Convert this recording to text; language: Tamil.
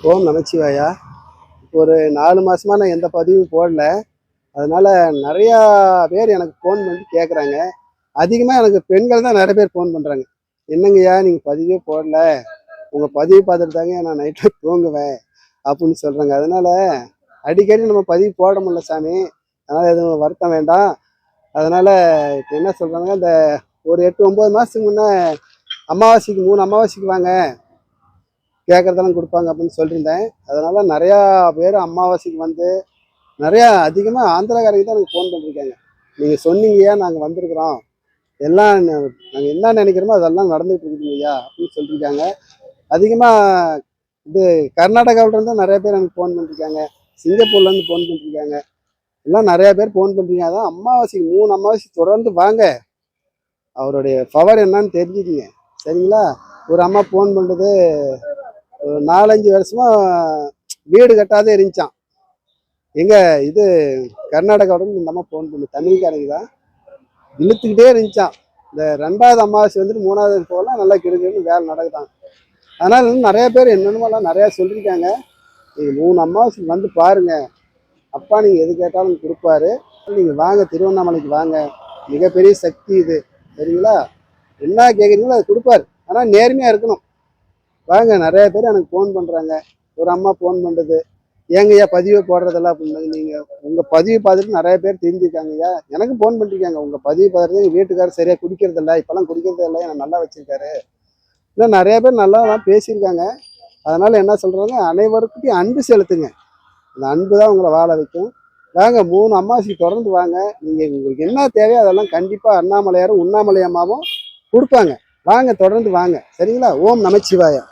ஓம் நமச்சிவாயா. ஒரு 4 மாசமா நான் எந்த பதிவும் போடல. அதனால நெறையா பேர் எனக்கு ஃபோன் பண்ணி கேட்குறாங்க. அதிகமா எனக்கு பெண்கள் தான் நெறைய பேர் ஃபோன் பண்றாங்க. "என்னங்கய்யா நீங்க பதிவே போடல. உங்க பதிவு பார்த்துட்டு தாங்க நான் நைட்ல தூங்குவேன்." அப்படின்னு சொல்றாங்க. அதனால அடிக்கடி நம்ம பதிவு போட முடியல சாமி. அதனால எதுவும் வருத்தம் வேண்டாம். அதனால இப்ப என்ன சொல்றாங்க, இந்த ஒரு 8, 9 மாசத்துக்கு முன்ன அமாவாசைக்கு 3 அமாவாசைக்கு வாங்க. கேட்கறதெல்லாம் குடுப்பாங்க அப்படின்னு சொல்லியிருந்தேன். அதனால நெறையா பேர் அமாவாசைக்கு வந்து நெறையா அதிகமா ஆந்திராக்காரங்க தான் எனக்கு ஃபோன் பண்ணியிருக்காங்க. "நீங்க சொன்னீங்கய்யா, நாங்க வந்திருக்கிறோம். எல்லாம் நாங்க என்ன நெனைக்கிறோமோ அதெல்லாம் நடந்துட்டு இருக்குதுங்கய்யா" அப்படின்னு சொல்லியிருக்காங்க. அதிகமா இது கர்நாடகாவிலருந்து நெறைய பேர் எனக்கு ஃபோன் பண்ணியிருக்காங்க. சிங்கப்பூர்லேருந்து ஃபோன் பண்ணியிருக்காங்க. எல்லாம் நெறைய பேர் ஃபோன் பண்றீங்க. அதான் அமாவாசைக்கு 3 அமாவாசை தொடர்ந்து வாங்க. அவருடைய பவர் என்னன்னு தெரிஞ்சுக்கங்க. சரிங்களா? ஒரு அம்மா ஃபோன் பண்றது, ஒரு 4, 5 வருஷமா வீடு கட்டாதே இருந்துச்சாம். எங்க இது கர்நாடகாவிலேருந்து இந்த அம்மா ஃபோன் பண்ணி தமிழ்காரங்க தான். இழுத்துக்கிட்டே இருந்துச்சாம். இந்த 2வது அமாவாசை வந்துட்டு 3வது போகலாம் நல்லா கிடுகிடுன்னு வேலை நடக்குதாம். அதனால இன்னும் நிறைய பேர் என்னென்னமோலாம் நிறையா சொல்லியிருக்காங்க. நீங்கள் 3 அமாவாசைக்கு வந்து பாருங்க. அப்பா நீங்கள் எது கேட்டாலும் கொடுப்பாரு. நீங்கள் வாங்க, திருவண்ணாமலைக்கு வாங்க. மிகப்பெரிய சக்தி இது. சரிங்களா? என்ன கேட்குறீங்களோ அதை கொடுப்பாரு. ஆனால் நேர்மையாக இருக்கணும். வாங்க. நிறைய பேர் எனக்கு ஃபோன் பண்ணுறாங்க. ஒரு அம்மா ஃபோன் பண்ணுறது, ஏங்கய்யா பதிவை போடுறதில்ல அப்படின்னு. நீங்கள் உங்கள் பதிவு பார்த்துட்டு நிறைய பேர் தெரிஞ்சுருக்காங்கய்யா. எனக்கும் ஃபோன் பண்ணிருக்காங்க. உங்கள் பதிவு பார்த்துட்டு எங்கள் வீட்டுக்காரர் சரியாக குடிக்கிறதில்ல, இப்போல்லாம் குடிக்கிறதே இல்லை, என்னை நல்லா வச்சுருக்காரு. இன்னும் நிறைய பேர் நல்லாலாம் பேசியிருக்காங்க. அதனால் என்ன சொல்கிறாங்க, அனைவருக்கிட்டையும் அன்பு செலுத்துங்க. அந்த அன்பு தான் உங்களை வாழ வைக்கும். வாங்க, 3 அமாவாசைக்கு தொடர்ந்து வாங்க. நீங்கள் உங்களுக்கு என்ன தேவையோ அதெல்லாம் கண்டிப்பாக அண்ணாமலையாரும் உண்ணாமலை அம்மாவும் கொடுப்பாங்க. வாங்க, தொடர்ந்து வாங்க. சரிங்களா? ஓம் நமச்சிவாயா.